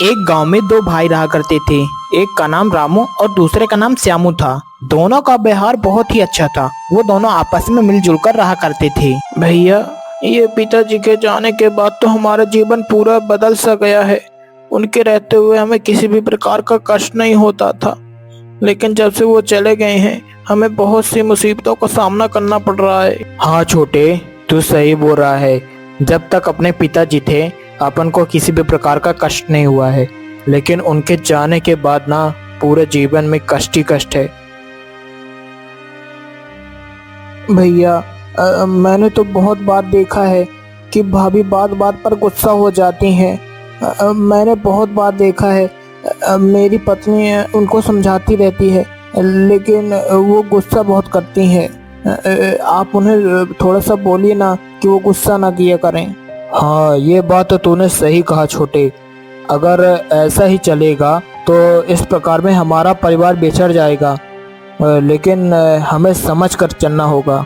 एक गांव में दो भाई रहा करते थे। एक का नाम रामू और दूसरे का नाम श्यामू था। दोनों का व्यवहार बहुत ही अच्छा था। वो दोनों आपस में मिलजुल कर रहा करते थे। भैया, ये पिताजी के जाने के बाद तो हमारा जीवन पूरा बदल सा गया है। उनके रहते हुए हमें किसी भी प्रकार का कष्ट नहीं होता था, लेकिन जब से वो चले गए हैं हमें बहुत सी मुसीबतों का सामना करना पड़ रहा है। हाँ छोटे, तू सही बोल रहा है। जब तक अपने पिताजी थे अपन को किसी भी प्रकार का कष्ट नहीं हुआ है, लेकिन उनके जाने के बाद ना पूरे जीवन में कष्ट ही कष्ट है। भैया, मैंने तो बहुत बार देखा है कि भाभी बात बात पर गुस्सा हो जाती हैं। मैंने बहुत बार देखा है, मेरी पत्नी उनको समझाती रहती है, लेकिन वो गुस्सा बहुत करती हैं। आप उन्हें थोड़ा सा बोलिए ना कि वो गुस्सा ना किया करें। हाँ, ये बात तो तूने सही कहा छोटे। अगर ऐसा ही चलेगा तो इस प्रकार में हमारा परिवार बिछड़ जाएगा, लेकिन हमें समझ कर चलना होगा।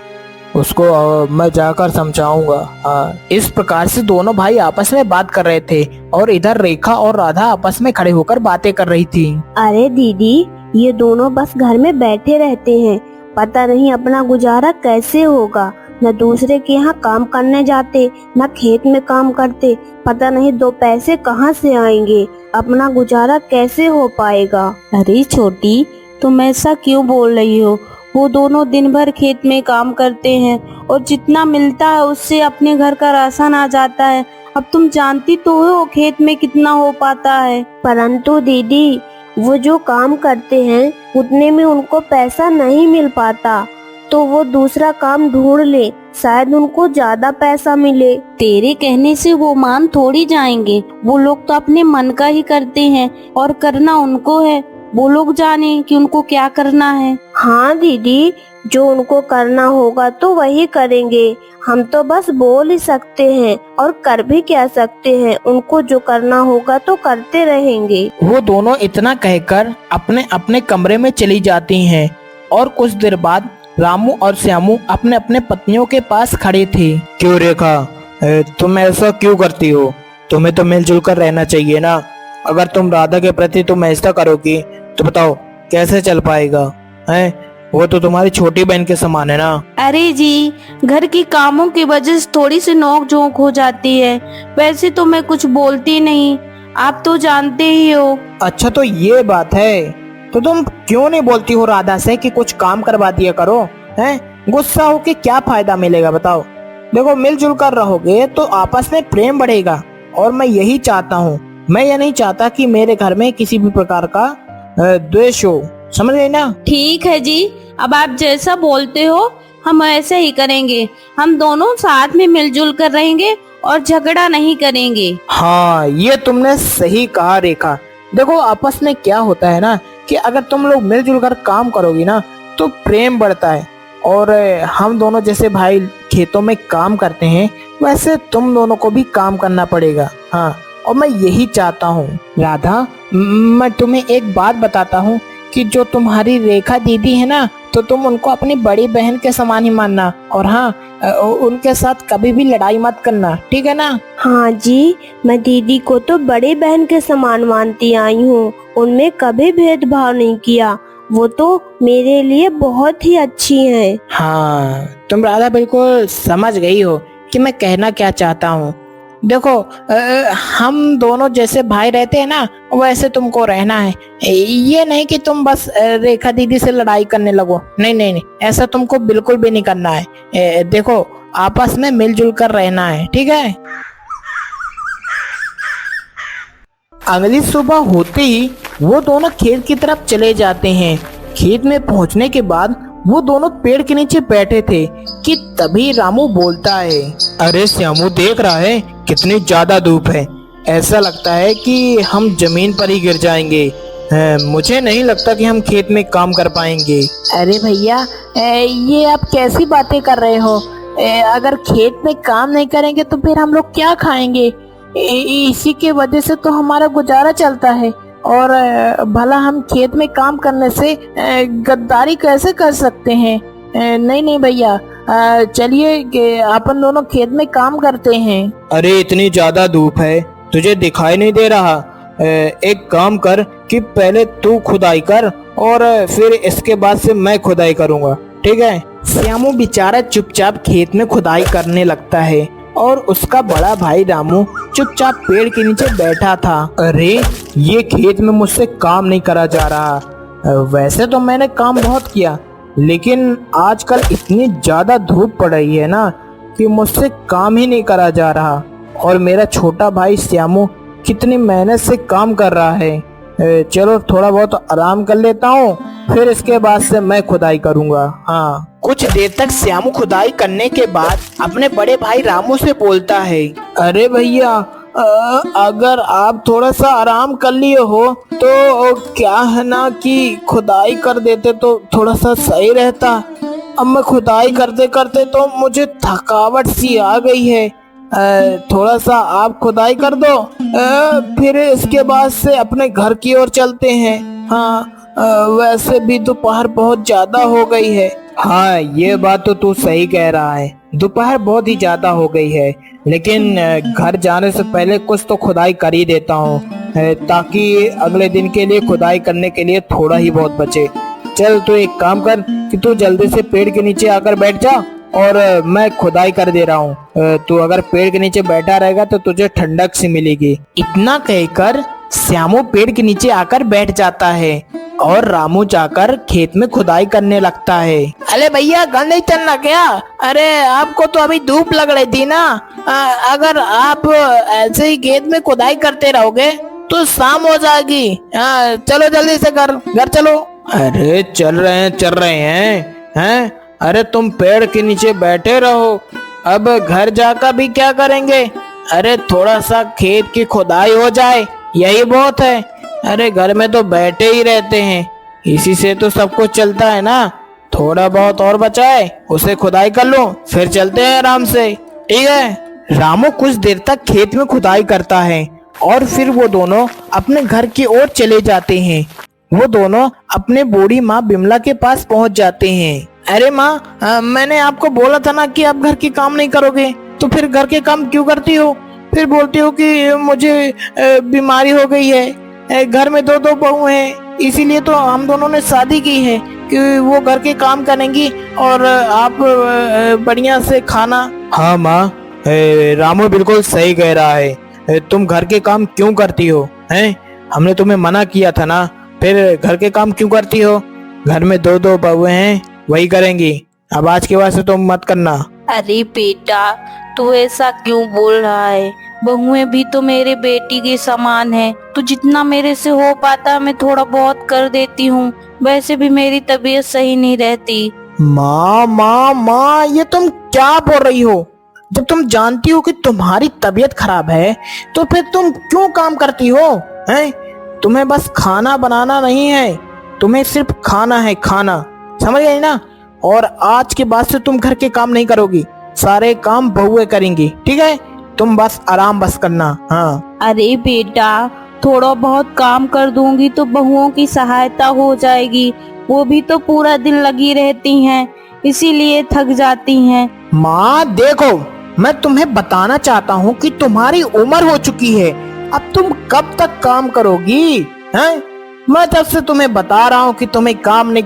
उसको मैं जाकर समझाऊंगा। हाँ। इस प्रकार से दोनों भाई आपस में बात कर रहे थे और इधर रेखा और राधा आपस में खड़े होकर बातें कर रही थी। अरे दीदी, ये दोनों बस घर में बैठे रहते हैं, पता नहीं अपना गुजारा कैसे होगा। न दूसरे के यहाँ काम करने जाते, न खेत में काम करते, पता नहीं दो पैसे कहाँ से आएंगे, अपना गुजारा कैसे हो पाएगा। अरे छोटी, तुम ऐसा क्यों बोल रही हो? वो दोनों दिन भर खेत में काम करते हैं और जितना मिलता है उससे अपने घर का राशन आ जाता है। अब तुम जानती तो हो खेत में कितना हो पाता है। परंतु दीदी, वो जो काम करते हैं उतने में उनको पैसा नहीं मिल पाता, तो वो दूसरा काम ढूंढ ले, शायद उनको ज्यादा पैसा मिले। तेरे कहने से वो मान थोड़ी जाएंगे। वो लोग तो अपने मन का ही करते हैं और करना उनको है। वो लोग जाने कि उनको क्या करना है। हाँ दीदी, जो उनको करना होगा तो वही करेंगे। हम तो बस बोल ही सकते हैं और कर भी क्या सकते हैं। उनको जो करना होगा तो करते रहेंगे। वो दोनों इतना कहकर अपने अपने कमरे में चली जाती हैं और कुछ देर बाद रामू और श्यामू अपने अपने पत्नियों के पास खड़े थे। क्यों रेखा, तुम ऐसा क्यों करती हो? तुम्हें तो मिलजुल कर रहना चाहिए ना। अगर तुम राधा के प्रति तुम ऐसा करोगी तो बताओ कैसे चल पाएगा है? वो तो तुम्हारी छोटी बहन के समान है ना। अरे जी, घर की कामों की वजह से थोड़ी सी नोक झोंक हो जाती है। वैसे तो मैं कुछ बोलती नहीं, आप तो जानते ही हो। अच्छा, तो ये बात है। तो तुम क्यों नहीं बोलती हो राधा से कि कुछ काम करवा दिया करो? हैं? गुस्सा हो के क्या फायदा मिलेगा बताओ? देखो, मिलजुल कर रहोगे तो आपस में प्रेम बढ़ेगा और मैं यही चाहता हूँ। मैं ये नहीं चाहता कि मेरे घर में किसी भी प्रकार का द्वेष हो, समझ गए ना? ठीक है जी, अब आप जैसा बोलते हो हम ऐसे ही करेंगे। हम दोनों साथ में मिलजुल कर रहेंगे और झगड़ा नहीं करेंगे। हाँ, ये तुमने सही कहा रेखा। देखो, आपस में क्या होता है ना कि अगर तुम लोग मिलजुल कर काम करोगी ना तो प्रेम बढ़ता है। और हम दोनों जैसे भाई खेतों में काम करते हैं, वैसे तुम दोनों को भी काम करना पड़ेगा। हाँ, और मैं यही चाहता हूँ। राधा, मैं तुम्हें एक बात बताता हूँ कि जो तुम्हारी रेखा दीदी है ना, तो तुम उनको अपनी बड़ी बहन के समान ही मानना। और हाँ, उनके साथ कभी भी लड़ाई मत करना, ठीक है ना? हाँ जी, मैं दीदी को तो बड़ी बहन के समान मानती आई हूँ, उनमें कभी भेदभाव नहीं किया। वो तो मेरे लिए बहुत ही अच्छी हैं। हाँ, तुम राधा बिल्कुल समझ गई हो कि मैं कहना क्या चाहता हूँ। देखो, हम दोनों जैसे भाई रहते हैं ना, वैसे तुमको रहना है। ये नहीं कि तुम बस रेखा दीदी से लड़ाई करने लगो। नहीं नहीं नहीं, ऐसा तुमको बिल्कुल भी नहीं करना है। देखो, आपस में मिलजुल कर रहना है, ठीक है? अगली सुबह होते ही वो दोनों खेत की तरफ चले जाते हैं। खेत में पहुंचने के बाद वो दोनों पेड़ के नीचे बैठे थे कि तभी रामू बोलता है, अरे श्यामू, देख रहा है कितनी ज्यादा धूप है। ऐसा लगता है कि हम जमीन पर ही गिर जाएंगे। मुझे नहीं लगता कि हम खेत में काम कर पाएंगे। अरे भैया, ये आप कैसी बातें कर रहे हो? अगर खेत में काम नहीं करेंगे तो फिर हम लोग क्या खाएंगे? इसी के वजह से तो हमारा गुजारा चलता है। और भला हम खेत में काम करने से गद्दारी कैसे कर सकते हैं? नहीं नहीं भैया, चलिए अपन दोनों खेत में काम करते हैं। अरे इतनी ज्यादा धूप है, तुझे दिखाई नहीं दे रहा? एक काम कर कि पहले तू खुदाई कर और फिर इसके बाद से मैं खुदाई करूँगा, ठीक है। श्यामू बेचारा चुपचाप खेत में खुदाई करने लगता है और उसका बड़ा भाई रामू चुपचाप पेड़ के नीचे बैठा था। अरे ये खेत में मुझसे काम नहीं करा जा रहा। वैसे तो मैंने काम बहुत किया, लेकिन आजकल इतनी ज्यादा धूप पड़ रही है ना कि मुझसे काम ही नहीं करा जा रहा। और मेरा छोटा भाई श्यामू कितनी मेहनत से काम कर रहा है। चलो थोड़ा बहुत आराम कर लेता हूँ, फिर इसके बाद से मैं खुदाई करूँगा। हाँ, कुछ देर तक श्यामू खुदाई करने के बाद अपने बड़े भाई रामू से बोलता है, अरे भैया अगर आप थोड़ा सा आराम कर लिए हो तो क्या है ना कि खुदाई कर देते तो थोड़ा सा सही रहता। अब मैं खुदाई करते करते तो मुझे थकावट सी आ गई है। थोड़ा सा आप खुदाई कर दो, फिर इसके बाद से अपने घर की ओर चलते हैं। हाँ, वैसे भी दोपहर बहुत ज्यादा हो गई है। हाँ, ये बात तो तू सही कह रहा है, दोपहर बहुत ही ज्यादा हो गई है, लेकिन घर जाने से पहले कुछ तो खुदाई कर ही देता हूँ ताकि अगले दिन के लिए खुदाई करने के लिए थोड़ा ही बहुत बचे। चल तू एक काम कर कि तू जल्दी से पेड़ के नीचे आकर बैठ जा और मैं खुदाई कर दे रहा हूँ। तू अगर पेड़ के नीचे बैठा रहेगा तो तुझे ठंडक सी मिलेगी। इतना कहकर श्यामू पेड़ के नीचे आकर बैठ जाता है और रामू जाकर खेत में खुदाई करने लगता है। अरे भैया घर नहीं चलना क्या? अरे आपको तो अभी धूप लग रही थी ना। अगर आप ऐसे ही खेत में खुदाई करते रहोगे तो शाम हो जाएगी। चलो जल्दी से घर चलो। अरे चल रहे हैं। अरे तुम पेड़ के नीचे बैठे रहो, अब घर जाकर भी क्या करेंगे? अरे थोड़ा सा खेत की खुदाई हो जाए यही बहुत है। अरे घर में तो बैठे ही रहते हैं, इसी से तो सब कुछ चलता है ना। थोड़ा बहुत और बचा है उसे खुदाई कर लो, फिर चलते हैं आराम से, ठीक है। रामू कुछ देर तक खेत में खुदाई करता है और फिर वो दोनों अपने घर की ओर चले जाते हैं। वो दोनों अपने बूढ़ी माँ बिमला के पास पहुंच जाते हैं। अरे माँ, मैंने आपको बोला था ना कि आप घर के काम नहीं करोगे, तो फिर घर के काम क्यों करती हो? फिर बोलती हो कि मुझे बीमारी हो गई है, घर में दो बहू हैं, इसीलिए तो हम दोनों ने शादी की है कि वो घर के काम करेंगी और आप बढ़िया से खाना। हाँ माँ, रामू बिल्कुल सही कह रहा है। तुम घर के काम क्यों करती हो? हैं? हमने तुम्हें मना किया था ना, फिर घर के काम क्यों करती हो? घर में दो बहुएं हैं, वही करेंगी। अब आज के बाद से तुम मत करना। अरे बेटा, तू ऐसा क्यों बोल रहा है? बहुएं भी तो मेरे बेटी के समान है। तो जितना मेरे से हो पाता मैं थोड़ा बहुत कर देती हूँ। वैसे भी मेरी तबीयत सही नहीं रहती। माँ, ये तुम क्या बोल रही हो? जब तुम जानती हो कि तुम्हारी तबीयत खराब है तो फिर तुम क्यों काम करती हो? हैं? तुम्हें बस खाना बनाना नहीं है, तुम्हें सिर्फ खाना है, खाना, समझ गई ना? और आज के बाद से तुम घर के काम नहीं करोगी, सारे काम बहुएं करेंगी, ठीक है? तुम बस आराम करना। हाँ। अरे बेटा, थोड़ा बहुत काम कर दूंगी तो बहुओं की सहायता हो जाएगी। वो भी तो पूरा दिन लगी रहती हैं, इसीलिए थक जाती हैं। माँ देखो, मैं तुम्हें बताना चाहता हूँ कि तुम्हारी उम्र हो चुकी है, अब तुम कब तक काम करोगी? हैं? मैं जब से तुम्हें बता रहा हूँ कि तुम्हें काम नहीं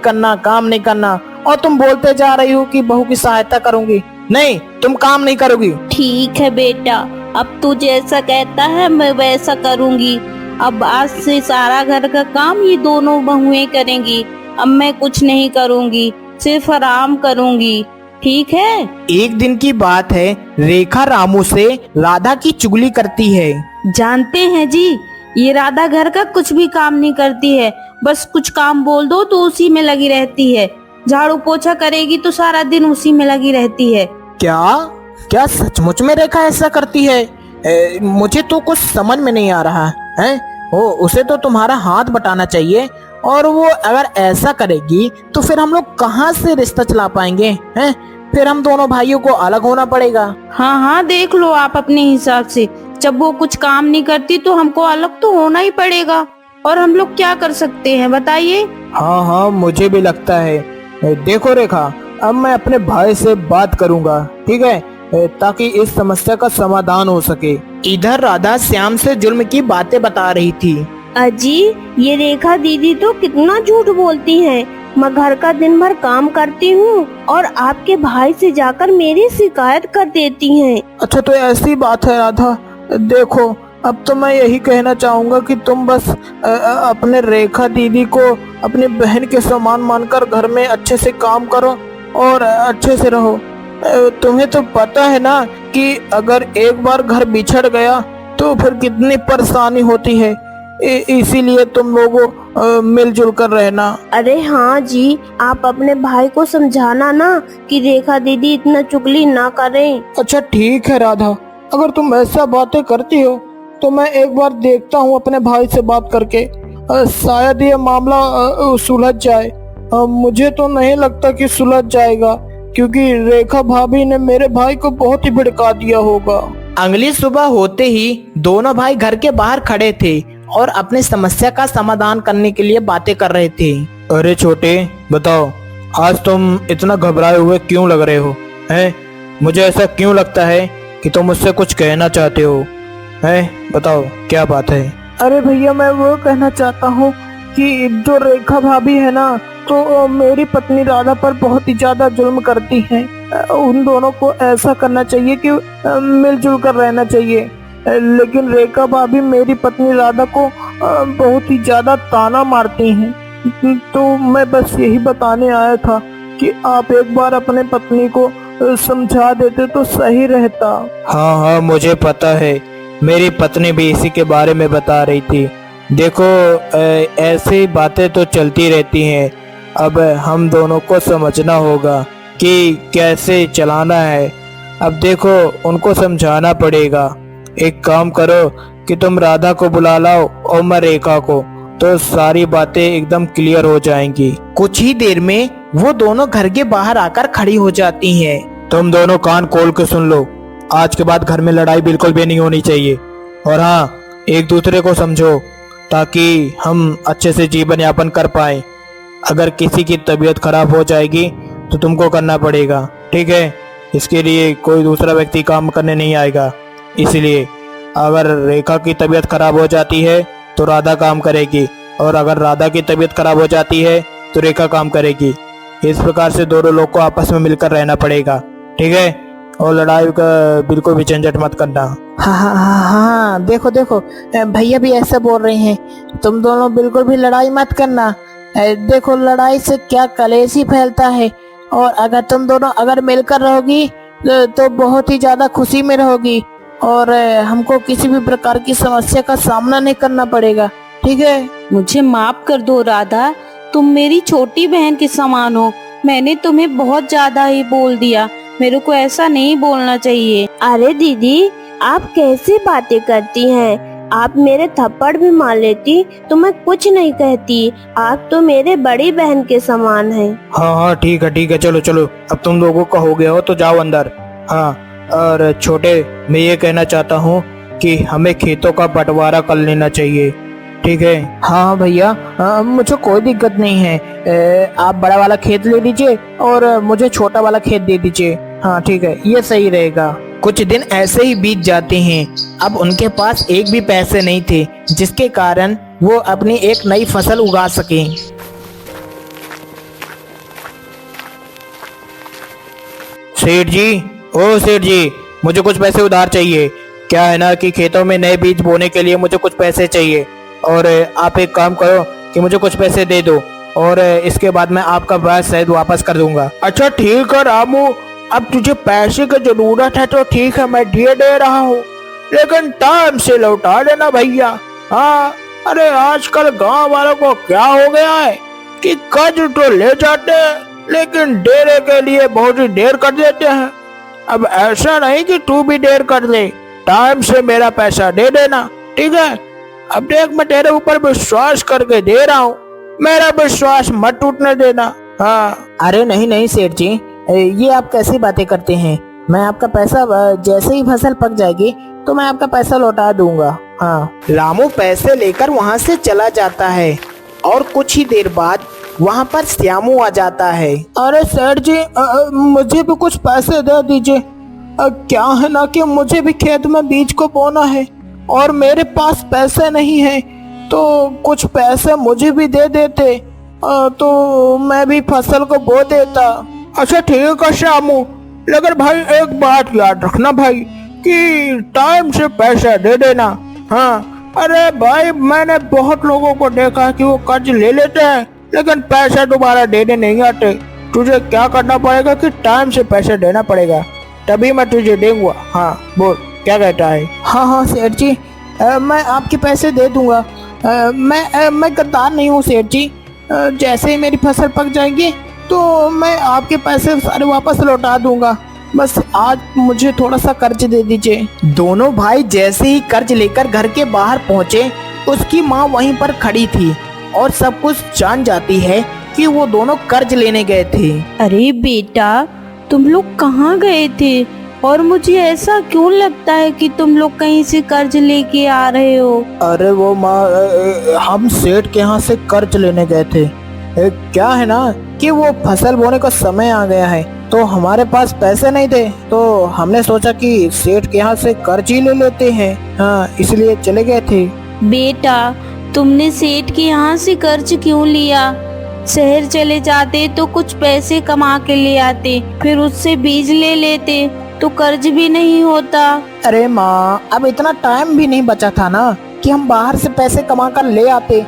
करना, और तुम बोलते जा रही हो कि बहू की सहायता करूंगी। नहीं, तुम काम नहीं करोगी। ठीक है बेटा, अब तू जैसा कहता है मैं वैसा करूंगी। अब आज से सारा घर का काम ये दोनों बहुएं करेंगी। अब मैं कुछ नहीं करूंगी, सिर्फ आराम करूंगी, ठीक है? एक दिन की बात है, रेखा रामू से राधा की चुगली करती है। जानते हैं जी, ये राधा घर का कुछ भी काम नहीं करती है। बस कुछ काम बोल दो तो उसी में लगी रहती है। झाड़ू पोछा करेगी तो सारा दिन उसी में लगी रहती है। क्या सचमुच में रेखा ऐसा करती है? मुझे तो कुछ समझ में नहीं आ रहा है। उसे तो तुम्हारा हाथ बटाना चाहिए, और वो अगर ऐसा करेगी तो फिर हम लोग कहाँ से रिश्ता चला पाएंगे? हैं? फिर हम दोनों भाइयों को अलग होना पड़ेगा। हाँ, देख लो आप अपने हिसाब से। जब वो कुछ काम नहीं करती तो हमको अलग तो होना ही पड़ेगा, और हम लोग क्या कर सकते हैं बताइए? हाँ, मुझे भी लगता है। देखो रेखा, अब मैं अपने भाई से बात करूंगा, ठीक है? ताकि इस समस्या का समाधान हो सके। इधर राधा श्याम से जुल्म की बातें बता रही थी। अजी, ये रेखा दीदी तो कितना झूठ बोलती हैं। मैं घर का दिन भर काम करती हूँ और आपके भाई से जाकर मेरी शिकायत कर देती हैं। अच्छा, तो ऐसी बात है राधा। देखो, अब तो मैं यही कहना चाहूँगा कि तुम बस अपने रेखा दीदी को अपनी बहन के समान मानकर घर में अच्छे से काम करो और अच्छे से रहो। तुम्हें तो पता है ना कि अगर एक बार घर बिछड़ गया तो फिर कितनी परेशानी होती है। इसीलिए तुम लोगों मिलजुल कर रहना। अरे हाँ जी, आप अपने भाई को समझाना ना कि रेखा दीदी इतना चुगली ना करें। अच्छा ठीक है राधा, अगर तुम ऐसा बातें करती हो तो मैं एक बार देखता हूँ अपने भाई से बात करके। शायद ये मामला सुलझ जाए। मुझे तो नहीं लगता कि सुलझ जाएगा, क्योंकि रेखा भाभी ने मेरे भाई को बहुत ही भड़का दिया होगा। अगली सुबह होते ही दोनों भाई घर के बाहर खड़े थे और अपने समस्या का समाधान करने के लिए बातें कर रहे थे। अरे छोटे, बताओ आज तुम इतना घबराए हुए क्यों लग रहे हो? हैं? मुझे ऐसा क्यों लगता है कि तुम मुझसे कुछ कहना चाहते हो? हैं? बताओ क्या बात है? अरे भैया, मैं वो कहना चाहता हूँ कि जो रेखा भाभी है ना, तो मेरी पत्नी राधा पर बहुत ही ज्यादा जुल्म करती हैं। उन दोनों को ऐसा करना चाहिए कि मिलजुल कर रहना चाहिए, लेकिन रेखा भाभी मेरी पत्नी राधा को बहुत ही ज्यादा ताना मारती हैं। तो मैं बस यही बताने आया था कि आप एक बार अपने पत्नी को समझा देते तो सही रहता। हाँ हाँ, मुझे पता है, मेरी पत्नी भी इसी के बारे में बता रही थी। देखो, ऐसी बातें तो चलती रहती हैं। अब हम दोनों को समझना होगा कि कैसे चलाना है। अब देखो, उनको समझाना पड़ेगा। एक काम करो कि तुम राधा को बुला लाओ और मैं रेखा को, तो सारी बातें एकदम क्लियर हो जाएंगी। कुछ ही देर में वो दोनों घर के बाहर आकर खड़ी हो जाती हैं। तुम दोनों कान खोल के सुन लो, आज के बाद घर में लड़ाई बिल्कुल भी नहीं होनी चाहिए। और हाँ, एक दूसरे को समझो ताकि हम अच्छे से जीवन यापन कर पाए। अगर किसी की तबीयत खराब हो जाएगी तो तुमको करना पड़ेगा, ठीक है? इसके लिए कोई दूसरा व्यक्ति काम करने नहीं आएगा। इसलिए अगर रेखा की तबीयत खराब हो जाती है तो राधा काम करेगी, और अगर राधा की तबीयत खराब हो जाती है तो रेखा काम करेगी। इस प्रकार से दोनों लोग को आपस में मिलकर रहना पड़ेगा, ठीक है? और लड़ाई का बिल्कुल भी झंझट मत करना। हाँ हाँ हाँ हाँ, देखो देखो, भैया भी ऐसा बोल रहे हैं, तुम दोनों बिल्कुल भी लड़ाई मत करना। देखो, लड़ाई से क्या कलेश ही फैलता है, और अगर तुम दोनों अगर मिलकर रहोगी तो बहुत ही ज्यादा खुशी में रहोगी, और हमको किसी भी प्रकार की समस्या का सामना नहीं करना पड़ेगा, ठीक है? मुझे माफ कर दो राधा, तुम मेरी छोटी बहन के समान हो। मैंने तुम्हें बहुत ज्यादा ही बोल दिया, मेरे को ऐसा नहीं बोलना चाहिए। अरे दीदी, आप कैसी बातें करती हैं? आप मेरे थप्पड़ भी मार लेती तो मैं कुछ नहीं कहती। आप तो मेरे बड़ी बहन के समान हैं। हाँ हाँ, ठीक है, चलो चलो, अब तुम लोगों का हो गया हो तो जाओ अंदर। हाँ, और छोटे, मैं ये कहना चाहता हूँ कि हमें खेतों का बंटवारा कर लेना चाहिए, ठीक है? हाँ भैया, मुझे कोई दिक्कत नहीं है। आप बड़ा वाला खेत ले लीजिए और मुझे छोटा वाला खेत दे दीजिए। हाँ ठीक है, ये सही रहेगा। कुछ दिन ऐसे ही बीत जाते हैं। अब उनके पास एक भी पैसे नहीं थे, जिसके कारण वो अपनी एक नई फसल उगा सके। सेठ जी, ओ सेठ जी, मुझे कुछ पैसे उधार चाहिए। क्या है ना कि खेतों में नए बीज बोने के लिए मुझे कुछ पैसे चाहिए, और आप एक काम करो कि मुझे कुछ पैसे दे दो, और इसके बाद मैं आपका ब्याज शायद वापस कर दूंगा। अच्छा ठीक है रामू, अब तुझे पैसे की जरूरत है तो ठीक है, मैं दे रहा हूँ, लेकिन टाइम से लौटा देना भैया। हाँ, अरे आजकल गांव वालों को क्या हो गया है कि कर्ज तो ले जाते हैं लेकिन देने के लिए बहुत ही देर कर देते हैं। अब ऐसा नहीं कि तू भी देर कर दे, टाइम से मेरा पैसा दे देना, ठीक है? अब देख, मैं तेरे ऊपर विश्वास करके दे रहा हूँ, मेरा विश्वास मत टूटने देना। हाँ। अरे नहीं नहीं सेठ जी, ये आप कैसी बातें करते हैं? मैं आपका पैसा जैसे ही फसल पक जाएगी तो मैं आपका पैसा लौटा दूंगा। हाँ। रामू पैसे लेकर वहाँ से चला जाता है, और कुछ ही देर बाद वहाँ पर श्यामू आ जाता है। अरे सेठ जी, मुझे भी कुछ पैसे दे दीजिए। क्या है ना कि मुझे भी खेत में बीज को बोना है और मेरे पास पैसे नहीं है, तो कुछ पैसे मुझे भी दे देते तो मैं भी फसल को बो देता। अच्छा ठीक है श्यामू, लेकिन भाई एक बात याद रखना भाई कि टाइम से पैसा दे देना। हाँ, अरे भाई मैंने बहुत लोगों को देखा कि वो कर्ज ले लेते हैं लेकिन पैसा दोबारा देने नहीं आते। तुझे क्या करना पड़ेगा कि टाइम से पैसा देना पड़ेगा, तभी मैं तुझे दूंगा। हाँ बोल, क्या कहता है? हाँ हाँ सेठ जी, मैं आपके पैसे दे दूंगा। मैं गद्दार नहीं हूँ सेठ जी। जैसे ही मेरी फसल पक जाएगी तो मैं आपके पैसे सारे वापस लौटा दूंगा। बस आज मुझे थोड़ा सा कर्ज दे दीजिए। दोनों भाई जैसे ही कर्ज लेकर घर के बाहर पहुँचे, उसकी माँ वहीं पर खड़ी थी और सब कुछ जान जाती है कि वो दोनों कर्ज लेने गए थे। अरे बेटा, तुम लोग कहाँ गए थे? और मुझे ऐसा क्यों लगता है कि तुम लोग कहीं से कर्ज लेके आ रहे हो? अरे वो माँ, हम सेठ के यहाँ से कर्ज लेने गए थे। क्या है ना कि वो फसल बोने का समय आ गया है तो हमारे पास पैसे नहीं थे, तो हमने सोचा कि सेठ के यहाँ से कर्ज ही ले लेते हैं। हाँ, इसलिए चले गए थे। बेटा, तुमने सेठ के यहाँ से कर्ज क्यों लिया? शहर चले जाते तो कुछ पैसे कमा के ले आते, फिर उससे बीज ले लेते तो कर्ज भी नहीं होता। अरे माँ, अब इतना टाइम भी नहीं बचा था ना कि हम बाहर से पैसे कमा कर ले आते।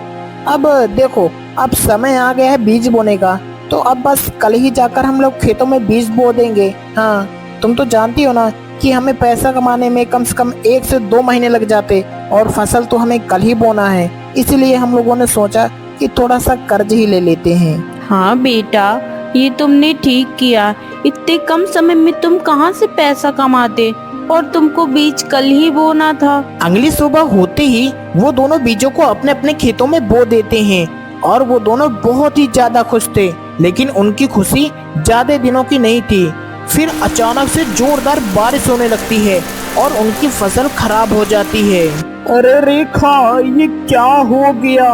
अब देखो, अब समय आ गया है बीज बोने का, तो अब बस कल ही जाकर हम लोग खेतों में बीज बो देंगे। हाँ, तुम तो जानती हो ना कि हमें पैसा कमाने में कम से कम 1 से 2 महीने लग जाते और फसल तो हमें कल ही बोना है। इसलिए हम लोगों ने सोचा कि थोड़ा सा कर्ज ही ले लेते हैं। हाँ बेटा, ये तुमने ठीक किया। इतने कम समय में तुम कहाँ से पैसा कमाते, और तुमको बीज कल ही बोना था। अगली सुबह होते ही वो दोनों बीजों को अपने अपने खेतों में बो देते हैं और वो दोनों बहुत ही ज्यादा खुश थे। लेकिन उनकी खुशी ज्यादा दिनों की नहीं थी। फिर अचानक से जोरदार बारिश होने लगती है और उनकी फसल खराब हो जाती है। अरे रेखा, ये क्या हो गया?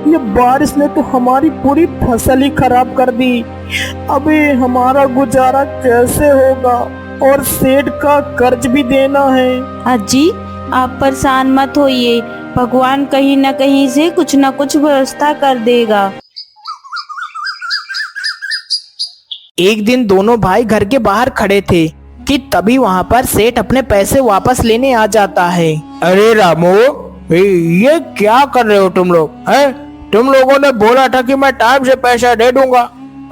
ये बारिश ने तो हमारी पूरी फसल ही खराब कर दी। अबे हमारा गुजारा कैसे होगा? और सेठ का कर्ज भी देना है। अजी, आप परेशान मत होइए, भगवान कहीं न कहीं से कुछ न कुछ व्यवस्था कर देगा। एक दिन दोनों भाई घर के बाहर खड़े थे कि तभी वहाँ पर सेठ अपने पैसे वापस लेने आ जाता है। अरे रामू, ये क्या कर रहे हो तुम लोग? हैं? तुम लोगों ने बोला था कि मैं टाइम से पैसा दे दूंगा,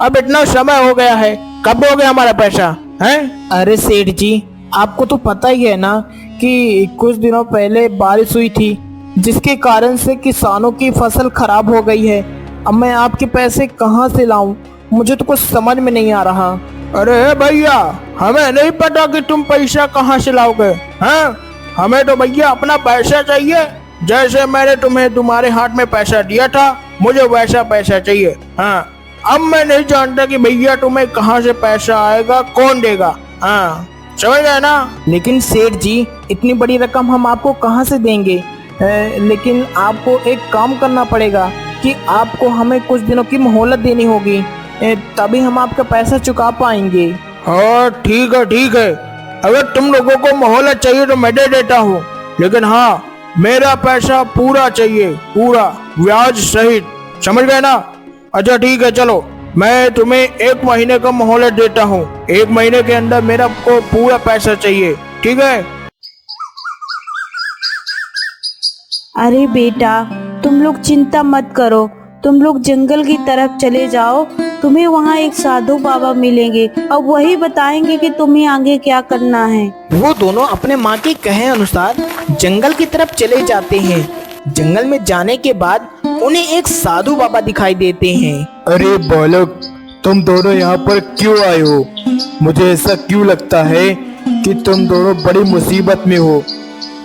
अब इतना समय हो गया है, कब दोगे हमारा पैसा? हैं? अरे सेठ जी, आपको तो पता ही है ना कि कुछ दिनों पहले बारिश हुई थी जिसके कारण से किसानों की फसल खराब हो गई है। अब मैं आपके पैसे कहाँ से लाऊं? मुझे तो कुछ समझ में नहीं आ रहा। अरे भैया, हमें नहीं पता कि तुम पैसा कहाँ से लाओगे। हाँ, हमें तो भैया अपना पैसा चाहिए। जैसे मैंने तुम्हें तुम्हारे हाथ में पैसा दिया था, मुझे वैसा पैसा चाहिए। हाँ, अब मैं नहीं जानता कि भैया तुम्हें कहाँ से पैसा आएगा, कौन देगा। हाँ, समझ गए ना? लेकिन सेठ जी, इतनी बड़ी रकम हम आपको कहाँ से देंगे? लेकिन आपको एक काम करना पड़ेगा कि आपको हमें कुछ दिनों की मोहलत देनी होगी, तभी हम आपका पैसा चुका पाएंगे। हाँ ठीक है ठीक है, अगर तुम लोगों को मोहलत चाहिए तो मैं दे देता हूँ, लेकिन हाँ, मेरा पैसा पूरा चाहिए, पूरा ब्याज सहित। समझ गए ना? अच्छा ठीक है, चलो मैं तुम्हें 1 महीने का मोहलत देता हूँ। 1 महीने के अंदर मेरा को पूरा पैसा चाहिए, ठीक है? अरे बेटा, तुम लोग चिंता मत करो, तुम लोग जंगल की तरफ चले जाओ, तुम्हें वहाँ एक साधु बाबा मिलेंगे और वही बताएंगे कि तुम्हें आगे क्या करना है। वो दोनों अपने माँ के कहे अनुसार जंगल की तरफ चले जाते हैं। जंगल में जाने के बाद उन्हें एक साधु बाबा दिखाई देते हैं। अरे बालक, तुम दोनों यहाँ पर क्यों आए हो? मुझे ऐसा क्यों लगता है कि तुम दोनों बड़ी मुसीबत में हो।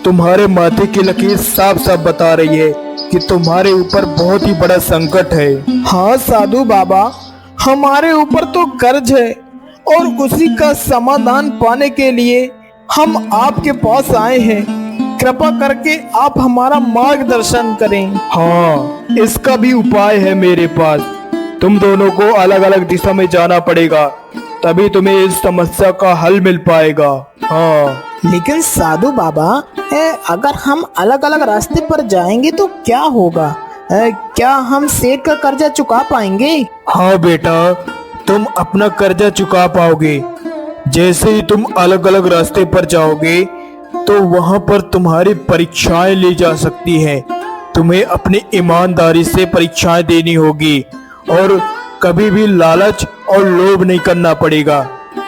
तुम्हारे माथे की लकीर साफ साफ बता रही है कि तुम्हारे ऊपर बहुत ही बड़ा संकट है। हाँ साधु बाबा, हमारे ऊपर तो कर्ज है और उसी का समाधान पाने के लिए हम आपके पास आए हैं। कृपा करके आप हमारा मार्गदर्शन करें। हाँ, इसका भी उपाय है मेरे पास। तुम दोनों को अलग अलग दिशा में जाना पड़ेगा, तभी तुम्हें इस समस्या का हल मिल पाएगा। हाँ, लेकिन साधु बाबा, अगर हम अलग अलग रास्ते पर जाएंगे तो क्या होगा? क्या हम सेठ का कर्जा चुका पाएंगे? हाँ बेटा, तुम अपना कर्जा चुका पाओगे। जैसे ही तुम अलग अलग रास्ते पर जाओगे तो वहां पर तुम्हारी परीक्षाएं ली जा सकती हैं। तुम्हें अपनी ईमानदारी से परीक्षाएं देनी होगी और कभी भी लालच और लोभ नहीं करना पड़ेगा।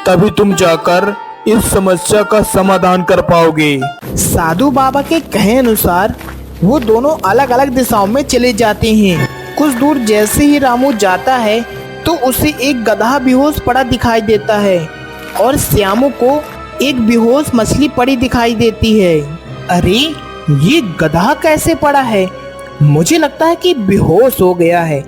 तभी तुम जाकर इस समस्या का समाधान कर पाओगे। साधु बाबा के कहे अनुसार वो दोनों अलग अलग दिशाओं में चले जाते हैं। कुछ दूर जैसे ही रामू जाता है तो उसे एक गधा बेहोश पड़ा दिखाई देता है और श्यामू को एक बेहोश मछली पड़ी दिखाई देती है। अरे, ये गधा कैसे पड़ा है? मुझे लगता है कि बेहोश हो गया है।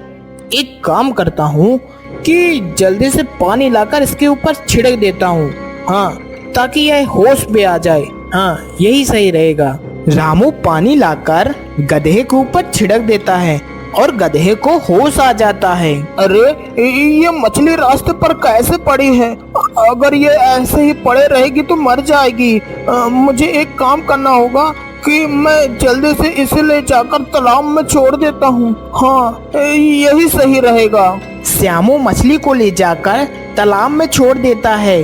एक काम करता हूँ कि जल्दी से पानी लाकर इसके ऊपर छिड़क देता हूँ, हाँ, ताकि यह होश में आ जाए। हाँ, यही सही रहेगा। रामू पानी लाकर गधे के ऊपर छिड़क देता है और गधे को होश आ जाता है। अरे, ये मछली रास्ते पर कैसे पड़ी है? अगर ये ऐसे ही पड़े रहेगी तो मर जाएगी। मुझे एक काम करना होगा कि मैं जल्दी से इसे ले जाकर तालाब में छोड़ देता हूँ। हाँ, यही सही रहेगा। श्यामू मछली को ले जाकर तालाब में छोड़ देता है।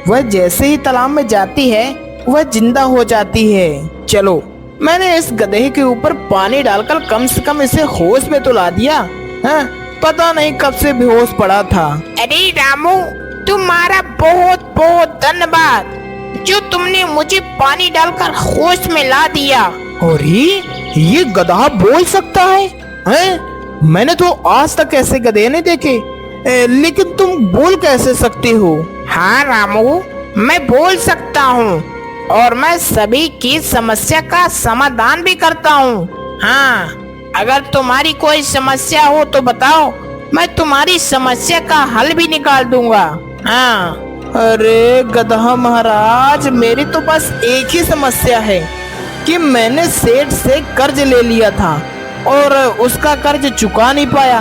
वह जैसे ही तालाब में जाती है वह जिंदा हो जाती है। चलो, मैंने इस गधे के ऊपर पानी डालकर कम से कम इसे होश में तो ला दिया। हाँ, पता नहीं कब से बेहोश पड़ा था। अरे रामू, तुम्हारा बहुत बहुत धन्यवाद जो तुमने मुझे पानी डालकर होश में ला दिया। और ये गधा बोल सकता है? हैं? मैंने तो आज तक ऐसे गधे नहीं देखे। लेकिन तुम बोल कैसे सकते हो? हाँ रामू, मैं बोल सकता हूँ और मैं सभी की समस्या का समाधान भी करता हूँ। हाँ, अगर तुम्हारी कोई समस्या हो तो बताओ, मैं तुम्हारी समस्या का हल भी निकाल दूंगा। हाँ। अरे गधा महाराज, मेरी तो बस एक ही समस्या है कि मैंने सेठ से कर्ज ले लिया था और उसका कर्ज चुका नहीं पाया,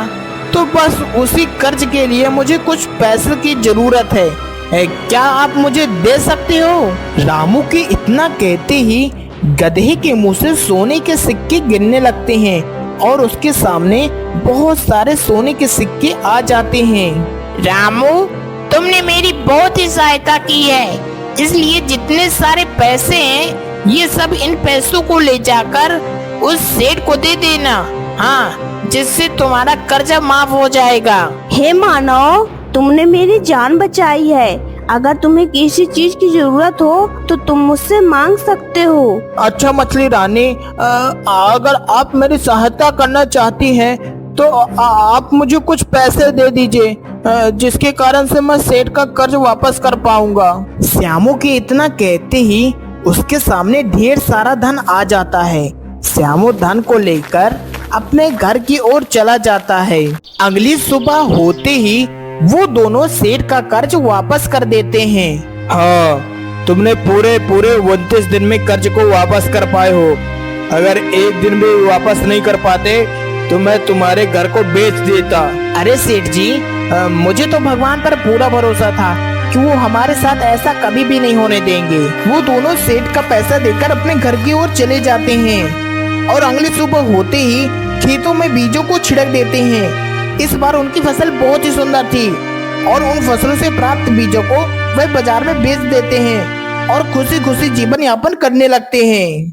तो बस उसी कर्ज के लिए मुझे कुछ पैसे की जरूरत है। क्या आप मुझे दे सकते हो? रामू के इतना कहते ही गधे के मुंह से सोने के सिक्के गिरने लगते हैं और उसके सामने बहुत सारे सोने के सिक्के आ जाते हैं। रामू, तुमने मेरी बहुत ही सहायता की है, इसलिए जितने सारे पैसे हैं ये सब इन पैसों को ले जाकर उस सेठ को दे देना। हाँ, जिससे तुम्हारा कर्जा माफ हो जाएगा। हे मानव, तुमने मेरी जान बचाई है। अगर तुम्हें किसी चीज की जरूरत हो तो तुम मुझसे मांग सकते हो। अच्छा मछली रानी, अगर आप मेरी सहायता करना चाहती हैं तो आप मुझे कुछ पैसे दे दीजिए, जिसके कारण से मैं सेठ का कर्ज वापस कर पाऊंगा। श्यामू के इतना कहते ही उसके सामने ढेर सारा धन आ जाता है। श्यामू धन को लेकर अपने घर की ओर चला जाता है। अगली सुबह होते ही वो दोनों सेठ का कर्ज वापस कर देते हैं। हाँ, तुमने पूरे 29 दिन में कर्ज को वापस कर पाए हो। अगर एक दिन भी वापस नहीं कर पाते तो मैं तुम्हारे घर को बेच देता। अरे सेठ जी, मुझे तो भगवान पर पूरा भरोसा था कि वो हमारे साथ ऐसा कभी भी नहीं होने देंगे। वो दोनों सेठ का पैसा देकर अपने घर की ओर चले जाते हैं और अगली सुबह होते ही खेतों में बीजों को छिड़क देते हैं। इस बार उनकी फसल बहुत ही सुंदर थी और उन फसलों से प्राप्त बीजों को वह बाजार में बेच देते हैं और खुशी खुशी जीवन यापन करने लगते हैं।